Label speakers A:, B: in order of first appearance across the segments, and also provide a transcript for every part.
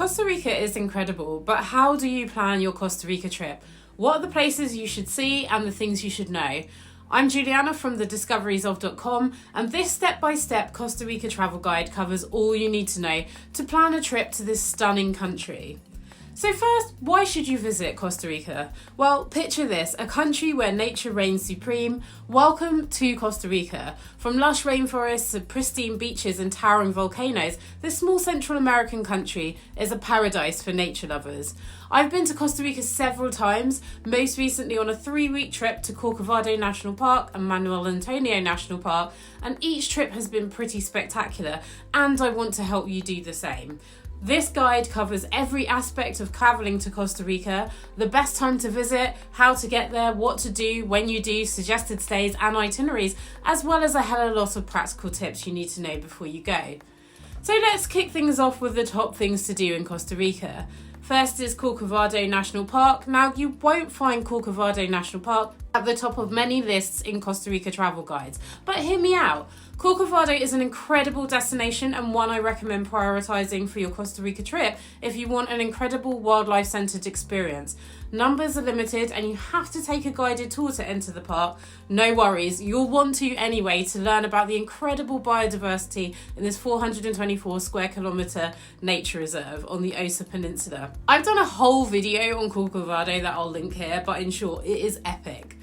A: Costa Rica is incredible, but how do you plan your Costa Rica trip? What are the places you should see and the things you should know? I'm Juliana from thediscoveriesof.com, and this step-by-step Costa Rica travel guide covers all you need to know to plan a trip to this stunning country. So first, why should you visit Costa Rica? Well, picture this, a country where nature reigns supreme. Welcome to Costa Rica. From lush rainforests to pristine beaches and towering volcanoes, this small Central American country is a paradise for nature lovers. I've been to Costa Rica several times, most recently on a 3-week trip to Corcovado National Park and Manuel Antonio National Park, and each trip has been pretty spectacular, and I want to help you do the same. This guide covers every aspect of travelling to Costa Rica, the best time to visit, how to get there, what to do when you do, suggested stays and itineraries, as well as a hell of a lot of practical tips you need to know before you go. So let's kick things off with the top things to do in Costa Rica. First is Corcovado National Park. Now, you won't find Corcovado National Park at the top of many lists in Costa Rica travel guides, but hear me out. Corcovado is an incredible destination and one I recommend prioritising for your Costa Rica trip if you want an incredible wildlife-centred experience. Numbers are limited and you have to take a guided tour to enter the park. No worries, you'll want to anyway to learn about the incredible biodiversity in this 424 square kilometre nature reserve on the Osa Peninsula. I've done a whole video on Corcovado that I'll link here, but in short, it is epic.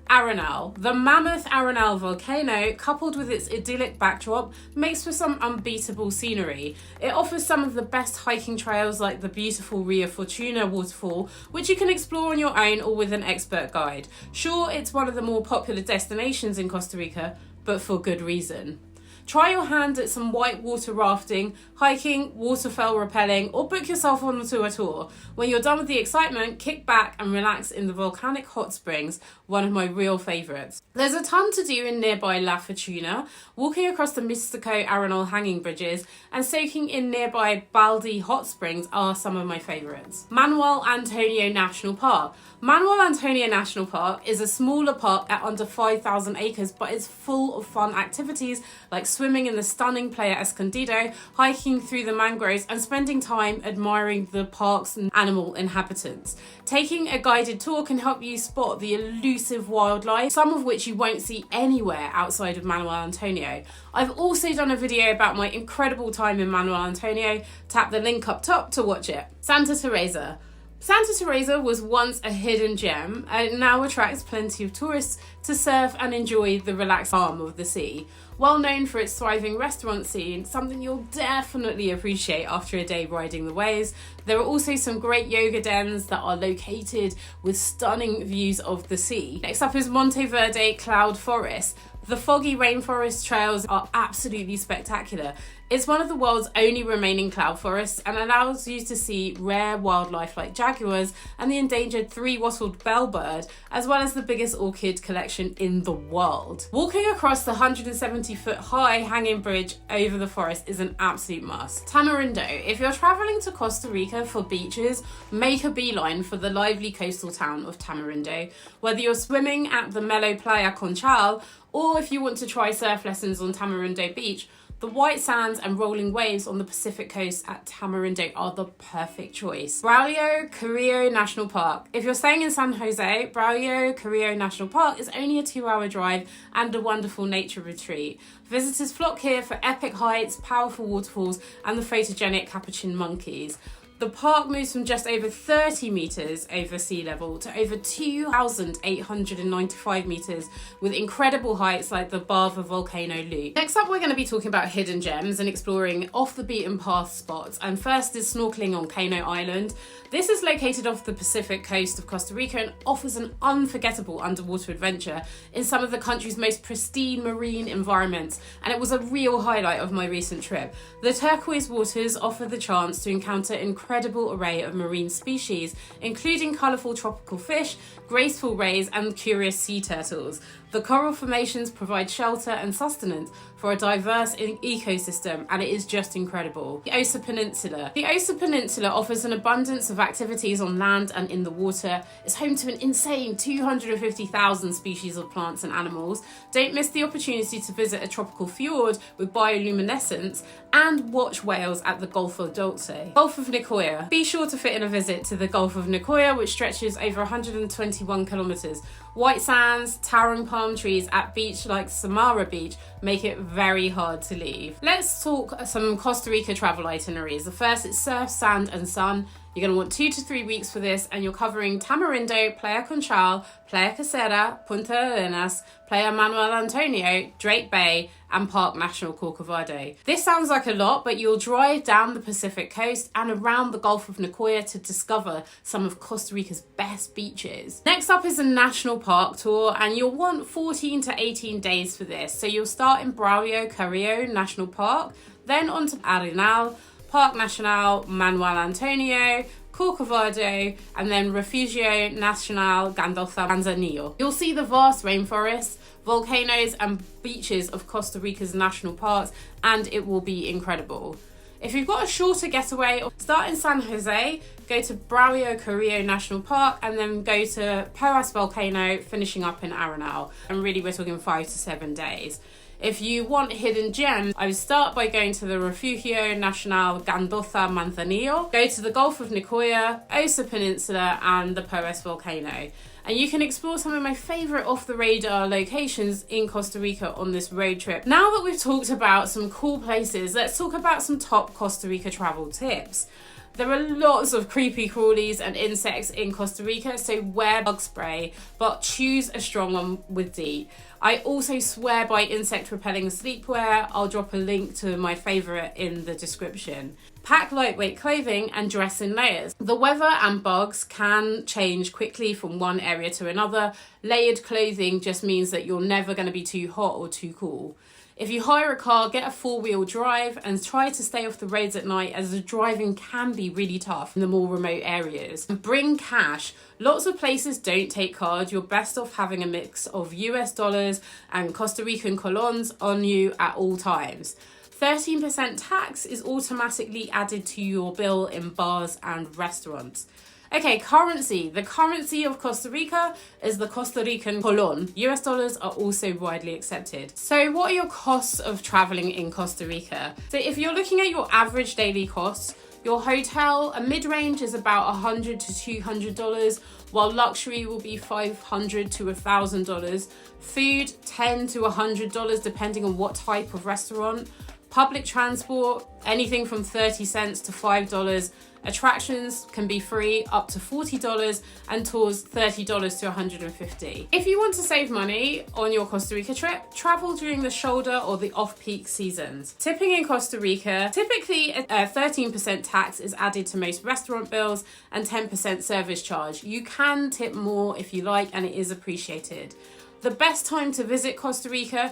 A: Arenal. The mammoth Arenal Volcano, coupled with its idyllic backdrop, makes for some unbeatable scenery. It offers some of the best hiking trails like the beautiful Rio Fortuna waterfall, which you can explore on your own or with an expert guide. Sure, it's one of the more popular destinations in Costa Rica, but for good reason. Try your hand at some whitewater rafting, hiking, waterfall rappelling, or book yourself onto a tour. When you're done with the excitement, kick back and relax in the volcanic hot springs, one of my real favourites. There's a ton to do in nearby La Fortuna, walking across the Místico Arenal Hanging Bridges and soaking in nearby Baldi hot springs are some of my favourites. Manuel Antonio National Park. Manuel Antonio National Park is a smaller park at under 5,000 acres, but it's full of fun activities like swimming in the stunning Playa Escondido, hiking through the mangroves, and spending time admiring the park's animal inhabitants. Taking a guided tour can help you spot the elusive wildlife, some of which you won't see anywhere outside of Manuel Antonio. I've also done a video about my incredible time in Manuel Antonio. Tap the link up top to watch it. Santa Teresa. Santa Teresa was once a hidden gem and it now attracts plenty of tourists to surf and enjoy the relaxed calm of the sea. Well known for its thriving restaurant scene, something you'll definitely appreciate after a day riding the waves. There are also some great yoga dens that are located with stunning views of the sea. Next up is Monteverde Cloud Forest. The foggy rainforest trails are absolutely spectacular. It's one of the world's only remaining cloud forests and allows you to see rare wildlife like jaguars and the endangered 3-wattled bellbird, as well as the biggest orchid collection in the world. Walking across the 170-foot high hanging bridge over the forest is an absolute must. Tamarindo. If you're traveling to Costa Rica for beaches, make a beeline for the lively coastal town of Tamarindo. Whether you're swimming at the mellow Playa Conchal, or if you want to try surf lessons on Tamarindo Beach, the white sands and rolling waves on the Pacific coast at Tamarindo are the perfect choice. Braulio Carrillo National Park. If you're staying in San Jose, Braulio Carrillo National Park is only a 2-hour drive and a wonderful nature retreat. Visitors flock here for epic heights, powerful waterfalls, and the photogenic capuchin monkeys. The park moves from just over 30 metres over sea level to over 2,895 metres with incredible heights like the Bava Volcano Loop. Next up, we're going to be talking about hidden gems and exploring off the beaten path spots. And first is snorkeling on Cano Island. This is located off the Pacific coast of Costa Rica and offers an unforgettable underwater adventure in some of the country's most pristine marine environments, and it was a real highlight of my recent trip. The turquoise waters offer the chance to encounter incredible array of marine species, including colourful tropical fish, graceful rays and curious sea turtles. The coral formations provide shelter and sustenance for a diverse ecosystem, and it is just incredible. The Osa Peninsula. The Osa Peninsula offers an abundance of activities on land and in the water. It's home to an insane 250,000 species of plants and animals. Don't miss the opportunity to visit a tropical fjord with bioluminescence and watch whales at the Gulf of Dulce. Gulf of Nicoya. Be sure to fit in a visit to the Gulf of Nicoya, which stretches over 121 kilometers. White sands, towering palm trees at beach like Samara Beach make it very hard to leave. Let's talk some Costa Rica travel itineraries. The first is surf, sand and sun. You're going to want 2 to 3 weeks for this, and you're covering Tamarindo, Playa Conchal, Playa Casera, Punta Arenas, Playa Manuel Antonio, Drake Bay, and Parque National Corcovado. This sounds like a lot, but you'll drive down the Pacific coast and around the Gulf of Nicoya to discover some of Costa Rica's best beaches. Next up is a national park tour, and you'll want 14 to 18 days for this. So you'll start in Braulio Carrillo National Park, then on to Arenal, Parque Nacional Manuel Antonio, Corcovado, and then Refugio Nacional Gandolfo Manzanillo. You'll see the vast rainforests, volcanoes and beaches of Costa Rica's national parks, and it will be incredible. If you've got a shorter getaway, start in San Jose, go to Braulio Carrillo National Park, and then go to Poas Volcano, finishing up in Arenal. And really, we're talking 5 to 7 days. If you want hidden gems, I would start by going to the Refugio Nacional Gandolfo Manzanillo, go to the Gulf of Nicoya, Osa Peninsula, and the Poas Volcano. And you can explore some of my favourite off-the-radar locations in Costa Rica on this road trip. Now that we've talked about some cool places, let's talk about some top Costa Rica travel tips. There are lots of creepy crawlies and insects in Costa Rica, so wear bug spray, but choose a strong one with DEET. I also swear by insect repelling sleepwear. I'll drop a link to my favourite in the description. Pack lightweight clothing and dress in layers. The weather and bugs can change quickly from one area to another. Layered clothing just means that you're never going to be too hot or too cool. If you hire a car, get a 4-wheel drive and try to stay off the roads at night, as the driving can be really tough in the more remote areas. Bring cash. Lots of places don't take cards. You're best off having a mix of US dollars and Costa Rican colons on you at all times. 13% tax is automatically added to your bill in bars and restaurants. Okay, currency. The currency of Costa Rica is the Costa Rican colon. US dollars are also widely accepted. So what are your costs of traveling in Costa Rica? So if you're looking at your average daily costs, your hotel, a mid-range is about $100 to $200, while luxury will be $500 to $1,000. Food, $10 to $100 depending on what type of restaurant. Public transport, anything from 30 cents to $5. Attractions can be free up to $40, and tours $30 to $150. If you want to save money on your Costa Rica trip, travel during the shoulder or the off-peak seasons. Tipping in Costa Rica, typically a 13% tax is added to most restaurant bills and 10% service charge. You can tip more if you like, and it is appreciated. The best time to visit Costa Rica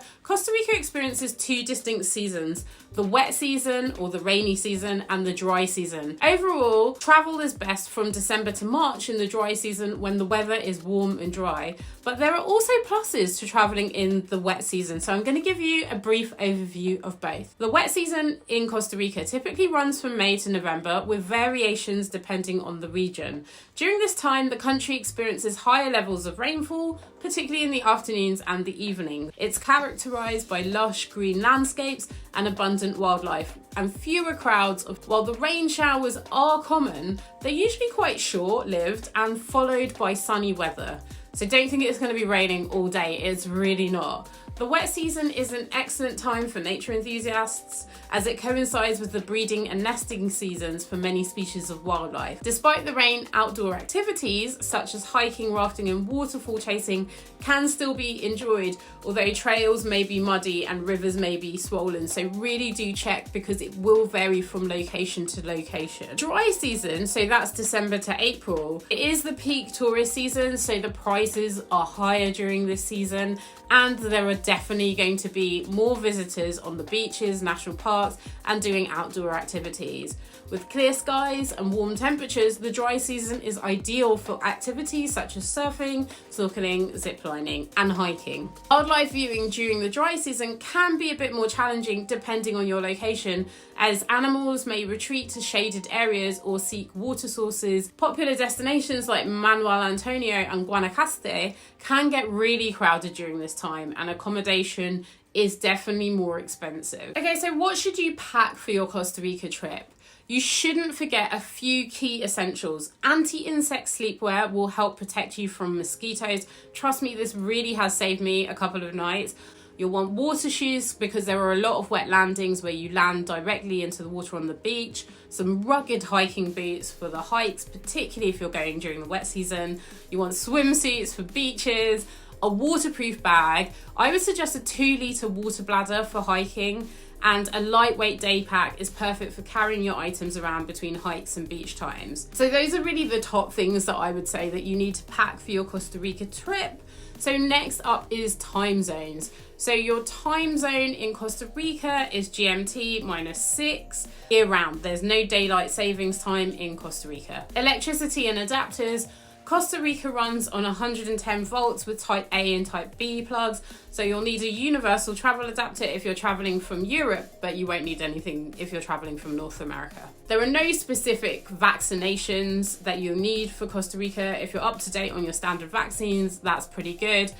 A: experiences 2 distinct seasons, the wet season or the rainy season and the dry season. Overall, travel is best from December to March in the dry season when the weather is warm and dry, but there are also pluses to traveling in the wet season, so I'm going to give you a brief overview of both. The wet season in Costa Rica typically runs from May to November, with variations depending on the region. During this time, the country experiences higher levels of rainfall, particularly in the afternoons and the evening. It's characterized by lush green landscapes and abundant wildlife, and fewer crowds. While the rain showers are common, they're usually quite short-lived and followed by sunny weather. So don't think it's going to be raining all day, it's really not. The wet season is an excellent time for nature enthusiasts, as it coincides with the breeding and nesting seasons for many species of wildlife. Despite the rain, outdoor activities such as hiking, rafting and waterfall chasing can still be enjoyed, although trails may be muddy and rivers may be swollen, so really do check because it will vary from location to location. Dry season, so that's December to April, it is the peak tourist season, so the prices are higher during this season and there are definitely going to be more visitors on the beaches, national parks, and doing outdoor activities. With clear skies and warm temperatures, the dry season is ideal for activities such as surfing, snorkeling, ziplining, and hiking. Wildlife viewing during the dry season can be a bit more challenging depending on your location, as animals may retreat to shaded areas or seek water sources. Popular destinations like Manuel Antonio and Guanacaste can get really crowded during this time, and accommodation is definitely more expensive. Okay, so what should you pack for your Costa Rica trip? You shouldn't forget a few key essentials. Anti-insect sleepwear will help protect you from mosquitoes. Trust me, this really has saved me a couple of nights. You'll want water shoes because there are a lot of wet landings where you land directly into the water on the beach. Some rugged hiking boots for the hikes, particularly if you're going during the wet season. You want swimsuits for beaches, a waterproof bag. I would suggest a 2-litre water bladder for hiking, and a lightweight day pack is perfect for carrying your items around between hikes and beach times. So those are really the top things that I would say that you need to pack for your Costa Rica trip. So next up is time zones. So your time zone in Costa Rica is GMT -6 year round. There's no daylight savings time in Costa Rica. Electricity and adapters. Costa Rica runs on 110 volts with type A and type B plugs, so you'll need a universal travel adapter if you're traveling from Europe, but you won't need anything if you're traveling from North America. There are no specific vaccinations that you'll need for Costa Rica. If you're up to date on your standard vaccines, that's pretty good.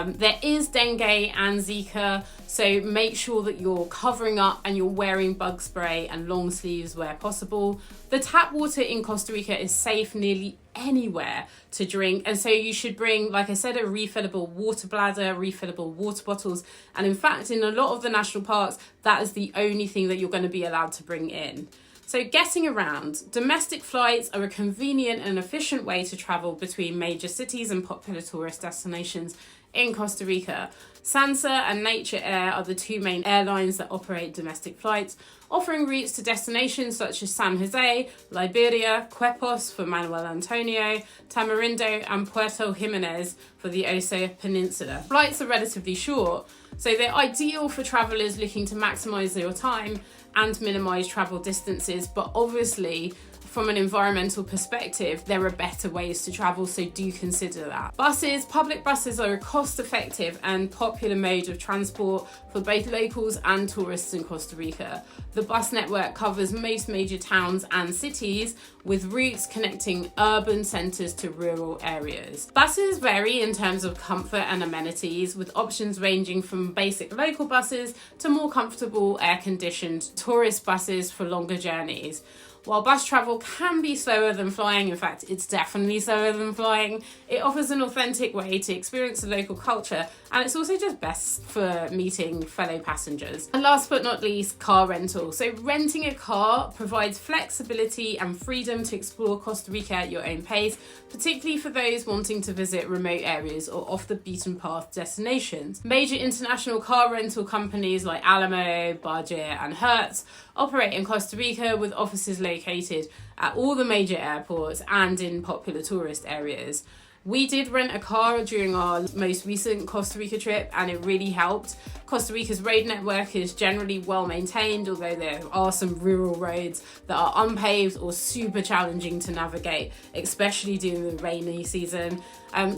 A: There is dengue and Zika, so make sure that you're covering up and you're wearing bug spray and long sleeves where possible. The tap water in Costa Rica is safe nearly anywhere to drink, and so you should bring, like I said, a refillable water bladder, refillable water bottles, and in fact in a lot of the national parks that is the only thing that you're going to be allowed to bring in. So getting around. Domestic flights are a convenient and efficient way to travel between major cities and popular tourist destinations in Costa Rica. Sansa and Nature Air are the two main airlines that operate domestic flights, offering routes to destinations such as San Jose, Liberia, Quepos for Manuel Antonio, Tamarindo and Puerto Jimenez for the Osa Peninsula. Flights are relatively short, so they're ideal for travellers looking to maximise their time and minimise travel distances, but obviously from an environmental perspective, there are better ways to travel, so do consider that. Buses. Public buses are a cost-effective and popular mode of transport for both locals and tourists in Costa Rica. The bus network covers most major towns and cities, with routes connecting urban centres to rural areas. Buses vary in terms of comfort and amenities, with options ranging from basic local buses to more comfortable air-conditioned tourist buses for longer journeys. While bus travel can be slower than flying, in fact, it's definitely slower than flying, it offers an authentic way to experience the local culture, and it's also just best for meeting fellow passengers. And last but not least, car rental. So renting a car provides flexibility and freedom to explore Costa Rica at your own pace, particularly for those wanting to visit remote areas or off the beaten path destinations. Major international car rental companies like Alamo, Budget and Hertz operate in Costa Rica, with offices located at all the major airports and in popular tourist areas. We did rent a car during our most recent Costa Rica trip, and it really helped. Costa Rica's road network is generally well maintained, although there are some rural roads that are unpaved or super challenging to navigate, especially during the rainy season.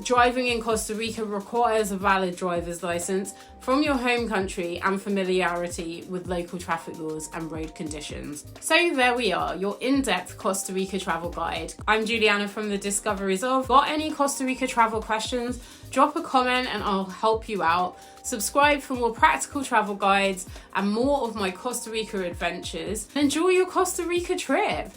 A: Driving in Costa Rica requires a valid driver's license from your home country and familiarity with local traffic laws and road conditions. So there we are, your in-depth Costa Rica travel guide. I'm Juliana from the Discoveries of. Got any Costa Rica travel questions? Drop a comment and I'll help you out. Subscribe for more practical travel guides and more of my Costa Rica adventures. Enjoy your Costa Rica trip.